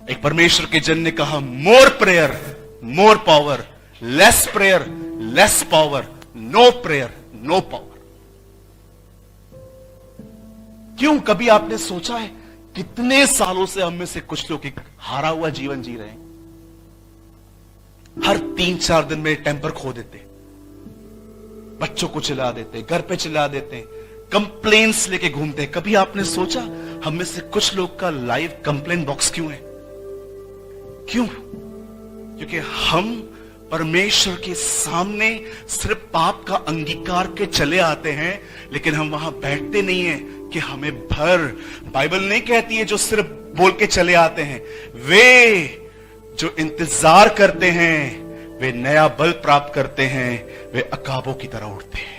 एक परमेश्वर के जन ने कहा, more prayer more power, less prayer less power, no prayer no power. क्यों? कभी आपने सोचा है कितने सालों से हम में से कुछ लोग एक हारा हुआ जीवन जी रहे हैं? हर 3-4 दिन में टेम्पर खो देते, बच्चों को चिल्ला देते, घर पे चिल्ला देते, कंप्लेंट्स लेके घूमते। कभी आपने सोचा हम में से कुछ लोग का लाइव कंप्लेंट बॉक्स क्यों है? क्यों? क्योंकि हम परमेश्वर के सामने सिर्फ पाप का अंगीकार के चले आते हैं, लेकिन हम वहां बैठते नहीं हैं कि हमें भर। बाइबल नहीं कहती है जो सिर्फ बोल के चले आते हैं, वे जो इंतजार करते हैं वे नया बल प्राप्त करते हैं, वे अकाबों की तरह उड़ते हैं।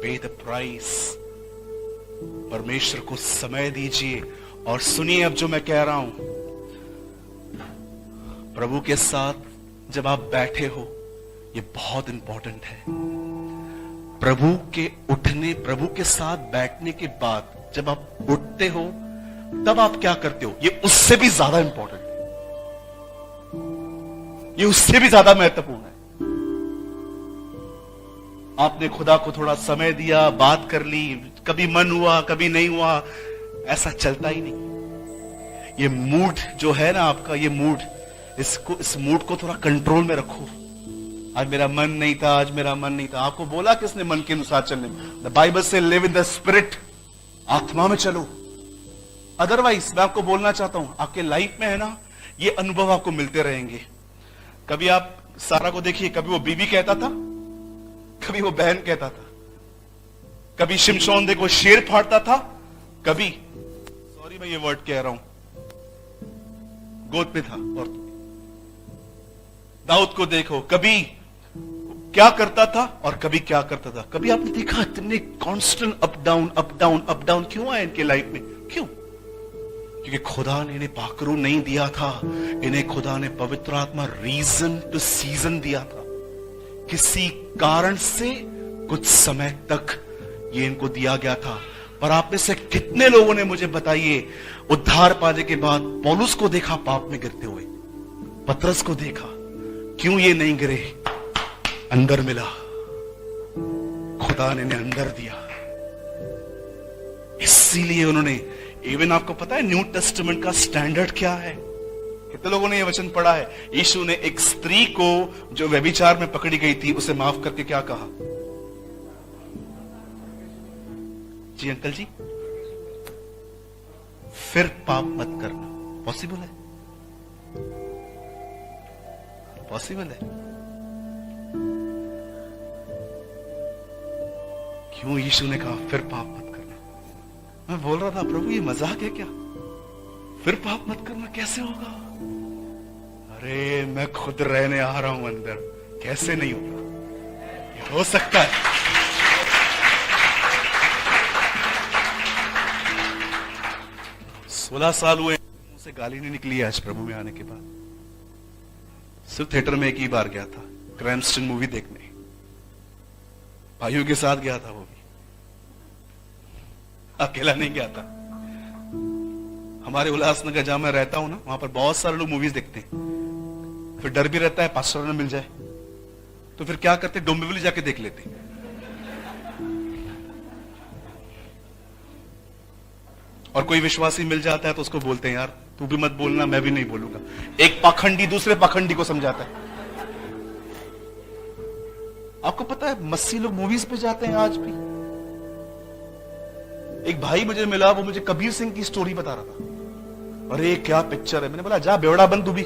पे द प्राइस। परमेश्वर को समय दीजिए और सुनिए अब जो मैं कह रहा हूं। प्रभु के साथ जब आप बैठे हो, ये बहुत इंपॉर्टेंट है। प्रभु के उठने, प्रभु के साथ बैठने के बाद जब आप उठते हो तब आप क्या करते हो, ये उससे भी ज्यादा इंपॉर्टेंट है, ये उससे भी ज्यादा महत्वपूर्ण है। आपने खुदा को थोड़ा समय दिया, बात कर ली, कभी मन हुआ कभी नहीं हुआ, ऐसा चलता ही नहीं। ये मूड जो है ना आपका, ये मूड, इस मूड को थोड़ा कंट्रोल में रखो। आज मेरा मन नहीं था, आज मेरा मन नहीं था। आपको बोला किसने मन के अनुसार चलने? द बाइबल से लिव इन द स्पिरिट, आत्मा में चलो। अदरवाइज मैं आपको बोलना चाहता हूं, आपके लाइफ में है ना, ये अनुभव आपको मिलते रहेंगे। कभी आप सारा को देखिए, कभी वो बीवी कहता था, कभी वो बहन कहता था, कभी शिमशोन देखो शेर फाड़ता था, कभी, सॉरी मैं ये वर्ड कह रहा हूं, गोद पे था। और दाऊद को देखो, कभी क्या करता था और कभी क्या करता था। कभी आपने देखा इतने constant up down up down up down क्यों आए इनके लाइफ में? क्यों? क्योंकि खुदा ने इन्हें पाखरू नहीं दिया था, इन्हें खुदा ने पवित्र आत्मा रीजन टू सीजन दिया था। किसी कारण से कुछ समय तक ये इनको दिया गया था। पर आप में से कितने लोगों ने मुझे बताइए, उद्धार पाने के बाद पौलुस को देखा पाप में गिरते हुए, पतरस को देखा, क्यों ये नहीं गिरे? अंदर मिला, खुदा ने इन्हें अंदर दिया, इसीलिए उन्होंने, इवन आपको पता है न्यू टेस्टामेंट का स्टैंडर्ड क्या है? कितने लोगों ने यह वचन पढ़ा है? यीशु ने एक स्त्री को जो व्यभिचार में पकड़ी गई थी, उसे माफ करके क्या कहा? जी अंकल जी, फिर पाप मत करना। पॉसिबल है? पॉसिबल है? क्यों यीशु ने कहा फिर पाप मत करना? मैं बोल रहा था, प्रभु ये मजाक है क्या? फिर पाप मत करना कैसे होगा? अरे मैं खुद रहने आ रहा हूं अंदर, कैसे नहीं होगा? ये हो सकता है। 16 साल हुए, मुंह से गाली नहीं निकली आज प्रभु में आने के बाद। सिर्फ थिएटर में एक ही बार गया था, क्रैम्स्टन मूवी देखने, भाइयों के साथ गया था, वो भी अकेला नहीं गया था। हमारे उल्लासनगर जहां मैं रहता हूं ना, वहां पर बहुत सारे लोग मूवीज देखते हैं। फिर डर भी रहता है पास्टर न मिल जाए, तो फिर क्या करते, डोंबिवली जाके देख लेते। और कोई विश्वासी मिल जाता है तो उसको बोलते हैं, यार तू भी मत बोलना, मैं भी नहीं बोलूंगा। एक पाखंडी दूसरे पाखंडी को समझाता है। आपको पता है मस्सी लोग मूवीज पे जाते हैं आज भी। एक भाई मुझे मिला, वो मुझे कबीर सिंह की स्टोरी बता रहा था। अरे क्या पिक्चर है। मैंने बोला जा बेवड़ा बन, तू भी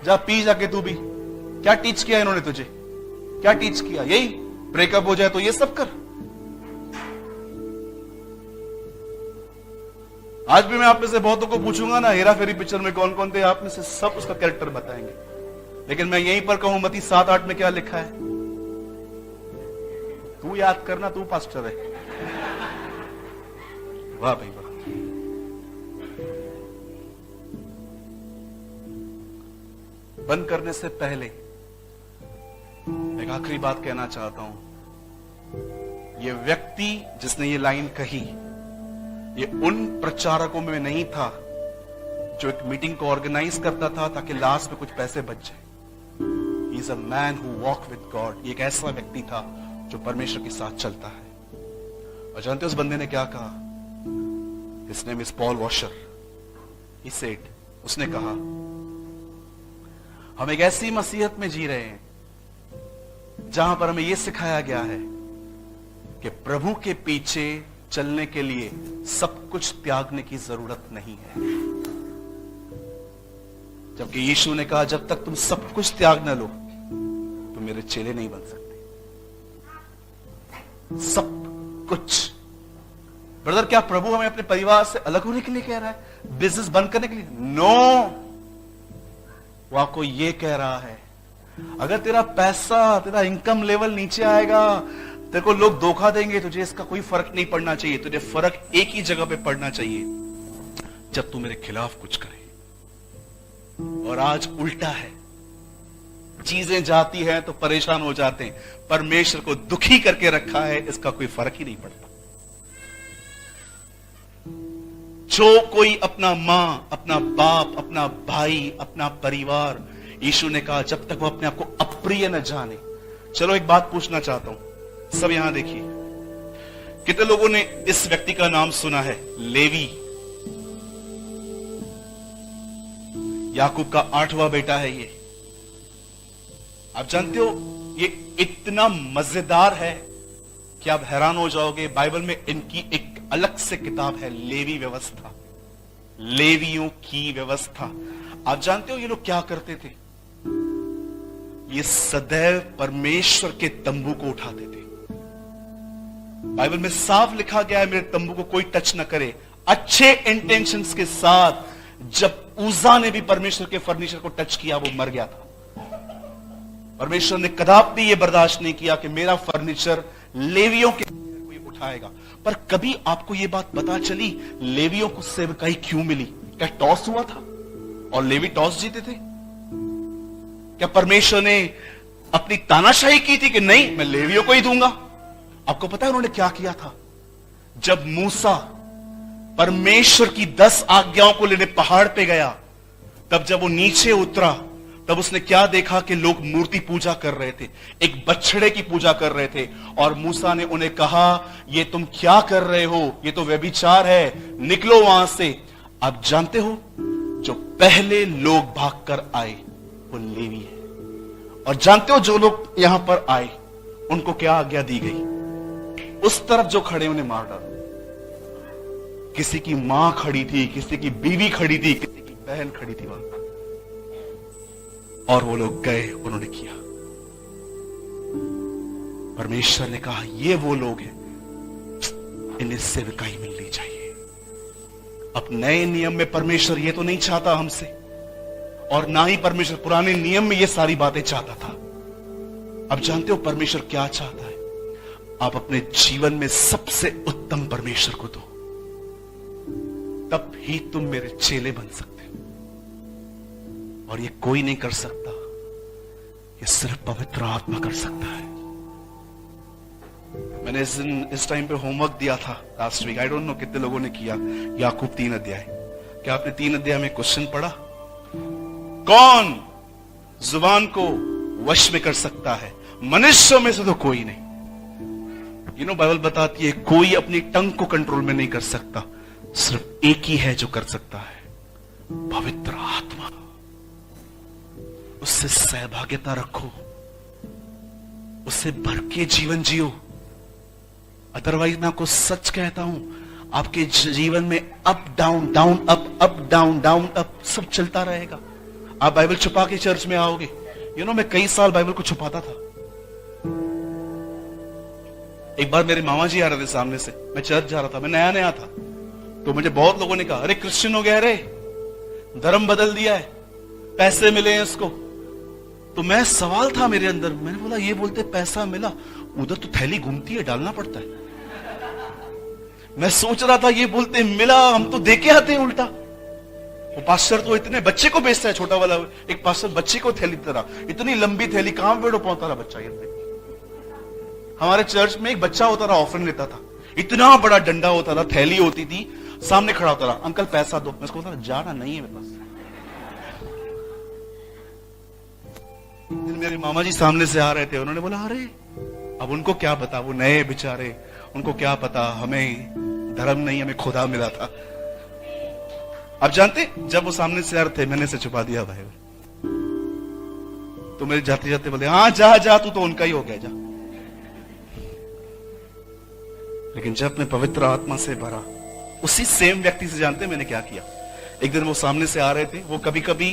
जा, पी जाके तू भी। क्या टीच किया इन्होंने तुझे? क्या टीच किया? यही ब्रेकअप हो जाए तो ये सब कर। आज भी मैं आप में से बहुतों को पूछूंगा ना, हेरा फेरी पिक्चर में कौन कौन थे, आप में से सब उसका कैरेक्टर बताएंगे। लेकिन मैं यहीं पर कहूं, मत्ती 7-8 में क्या लिखा है? तू याद करना, तू पास्टर है। वाह भाई वाह। बंद करने से पहले एक आखिरी बात कहना चाहता हूं। यह व्यक्ति जिसने ये लाइन कही, ये उन प्रचारकों में नहीं था जो एक मीटिंग को ऑर्गेनाइज करता था ताकि लास्ट में कुछ पैसे बच जाए। He is a man who walk with God. एक ऐसा व्यक्ति था जो परमेश्वर के साथ चलता है। और जानते हो उस बंदे ने क्या कहा? His name is Paul washer. He said, उसने कहा, हम एक ऐसी मसीहत में जी रहे हैं जहां पर हमें यह सिखाया गया है कि प्रभु के पीछे चलने के लिए सब कुछ त्यागने की जरूरत नहीं है। जबकि यीशु ने कहा, जब तक तुम सब कुछ त्याग न लो तो मेरे चेले नहीं बन सकते। सब कुछ। ब्रदर, क्या प्रभु हमें अपने परिवार से अलग होने के लिए कह रहा है? बिजनेस बंद करने के लिए? नो। वो आपको ये कह रहा है, अगर तेरा पैसा, तेरा इनकम लेवल नीचे आएगा, तेरे को लोग धोखा देंगे, तुझे इसका कोई फर्क नहीं पड़ना चाहिए। तुझे फर्क एक ही जगह पे पड़ना चाहिए, जब तू मेरे खिलाफ कुछ करे। और आज उल्टा है। चीजें जाती हैं तो परेशान हो जाते हैं। परमेश्वर को दुखी करके रखा है, इसका कोई फर्क ही नहीं पड़ता। जो कोई अपना मां, अपना बाप, अपना भाई, अपना परिवार, यीशु ने कहा जब तक वो अपने आप को अप्रिय न जाने। चलो एक बात पूछना चाहता हूं, सब यहां देखिए, कितने लोगों ने इस व्यक्ति का नाम सुना है? लेवी। याकूब का 8वां बेटा है ये। आप जानते हो ये इतना मजेदार है कि आप हैरान हो जाओगे। बाइबल में इनकी एक अलग से किताब है, लेवी व्यवस्था, लेवियों की व्यवस्था। आप जानते हो ये लोग क्या करते थे? ये सदैव परमेश्वर के तंबू को उठाते थे। बाइबल में साफ लिखा गया है, मेरे तंबू को कोई टच ना करे। अच्छे इंटेंशंस के साथ। जब उजा ने भी परमेश्वर के फर्नीचर को टच किया, वो मर गया था। परमेश्वर ने कदापि यह बर्दाश्त नहीं किया कि मेरा फर्नीचर लेवियों के कोई उठाएगा। पर कभी आपको यह बात पता चली लेवियों को सेवकाई क्यों मिली? क्या टॉस हुआ था और लेवी टॉस जीते थे? क्या परमेश्वर ने अपनी तानाशाही की थी कि नहीं, मैं लेवियों को ही दूंगा? आपको पता है उन्होंने क्या किया था? जब मूसा परमेश्वर की 10 आज्ञाओं को लेने पहाड़ पे गया, तब जब वो नीचे उतरा, तब उसने क्या देखा कि लोग मूर्ति पूजा कर रहे थे, एक बछड़े की पूजा कर रहे थे। और मूसा ने उन्हें कहा, ये तुम क्या कर रहे हो? ये तो व्यभिचार है, निकलो वहां से। आप जानते हो जो पहले लोग भागकर आए वो लेवी है। और जानते हो जो लोग यहां पर आए उनको क्या आज्ञा दी गई? उस तरफ जो खड़े उन्हें मार डालो। किसी की मां खड़ी थी, किसी की बीवी खड़ी थी, किसी की बहन खड़ी थी वहां, और वो लोग गए, उन्होंने किया। परमेश्वर ने कहा ये वो लोग हैं, इन्हें सेवकाई मिलनी चाहिए। अब नए नियम में परमेश्वर ये तो नहीं चाहता हमसे, और ना ही परमेश्वर पुराने नियम में ये सारी बातें चाहता था। अब जानते हो परमेश्वर क्या चाहता है? आप अपने जीवन में सबसे उत्तम परमेश्वर को दो, तब ही तुम मेरे चेले बन सकते हो। और ये कोई नहीं कर सकता, ये सिर्फ पवित्र आत्मा कर सकता है। मैंने इस टाइम पे होमवर्क दिया था last week. I don't know कितने लोगों ने किया। याकूब 3 अध्याय। क्या आपने 3 अध्याय में क्वेश्चन पढ़ा? कौन जुबान को वश में कर सकता है? मनुष्यों में से तो कोई नहीं। बाइबल बताती है कोई अपनी टंग को कंट्रोल में नहीं कर सकता, सिर्फ एक ही है जो कर सकता है, पवित्र आत्मा। उससे सहभागिता रखो, उससे भर के जीवन जियो। अदरवाइज मैं आपको सच कहता हूं, आपके जीवन में up down, down up, up down, down up, सब चलता रहेगा। आप बाइबल छुपा के चर्च में आओगे। मैं कई साल बाइबल को छुपाता था। एक बार मेरे मामा जी आ रहे थे सामने से, मैं चर्च जा रहा था, मैं नया नया था, तो मुझे बहुत लोगों ने कहा, अरे क्रिश्चियन हो गया रे, धर्म बदल दिया है, पैसे मिले हैं इसको। तो मैं सवाल था मेरे अंदर, मैंने बोला ये बोलते पैसा मिला, उधर तो थैली घूमती है, डालना पड़ता है। मैं सोच रहा था ये बोलते मिला, हम तो देके आते हैं उल्टा। वो पास्टर तो इतने बच्चे को बेचता है, छोटा वाला एक पास्टर बच्चे को थैली तरह, इतनी लंबी थैली, कहां पेड़ो पहुंचता रहा बच्चा। ये हमारे चर्च में एक बच्चा होता था, ऑफरिंग लेता था, इतना बड़ा डंडा होता था, थैली होती थी, सामने खड़ा होता रहा, अंकल पैसा दो। मैं उसको बोलता जाना नहीं है मेरे पास। मेरे मामा जी सामने से आ रहे थे, उन्होंने बोला अरे, अब उनको क्या पता, वो नए बेचारे, उनको क्या पता हमें धर्म नहीं, हमें खुदा मिला था। अब जानते, जब वो सामने से आ रहे थे, मैंने से छुपा दिया भाई। तो मेरे जाते जाते बोले हाँ जा जा, तू तो उनका ही हो गया, जा। लेकिन जब मैं पवित्र आत्मा से भरा, उसी सेम व्यक्ति से जानते मैंने क्या किया। एक दिन वो सामने से आ रहे थे, वो कभी कभी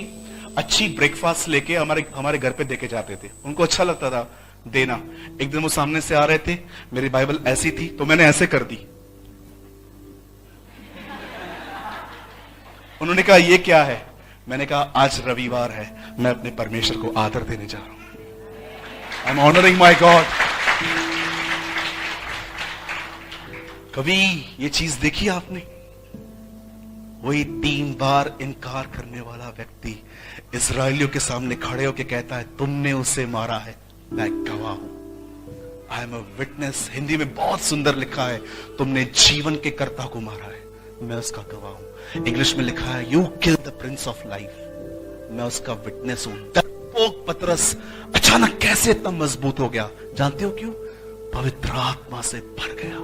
अच्छी ब्रेकफास्ट लेके हमारे घर पे देके जाते थे, उनको अच्छा लगता था देना। एक दिन वो सामने से आ रहे थे, मेरी बाइबल ऐसी थी तो मैंने ऐसे कर दी। उन्होंने कहा ये क्या है? मैंने कहा आज रविवार है, मैं अपने परमेश्वर को आदर देने जा रहा हूं। I am honouring my God. कभी ये चीज देखी आपने? वही 3 बार इनकार करने वाला व्यक्ति इजरायलियों के सामने खड़े होकर कहता है तुमने उसे मारा है, मैं गवाह हूं। I am a witness. Hindi में बहुत सुंदर लिखा है, तुमने जीवन के कर्ता को मारा है, मैं उसका गवाह हूं। इंग्लिश में लिखा है you kill the Prince of life, मैं उसका विटनेस हूं। डरपोक पतरस अचानक कैसे इतना मजबूत हो गया? जानते हो क्यों? पवित्र आत्मा से भर गया।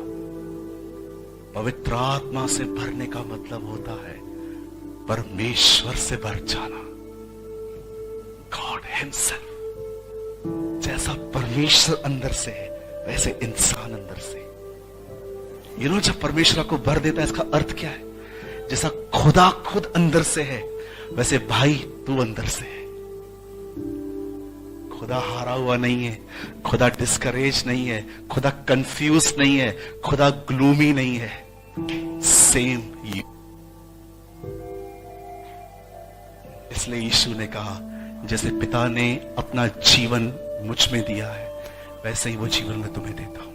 पवित्र आत्मा से भरने का मतलब होता है परमेश्वर से भर जाना। God himself. जैसा परमेश्वर अंदर से है, वैसे इंसान अंदर से। जब परमेश्वर को भर देता है, इसका अर्थ क्या है? जैसा खुदा खुद अंदर से है, वैसे भाई तू अंदर से है। खुदा हारा हुआ नहीं है, खुदा डिस्करेज नहीं है, खुदा कंफ्यूज नहीं है, खुदा ग्लूमी नहीं है। Same you. इसलिए यीशु ने कहा जैसे पिता ने अपना जीवन मुझ में दिया है, वैसे ही वो जीवन मैं तुम्हें देता हूं।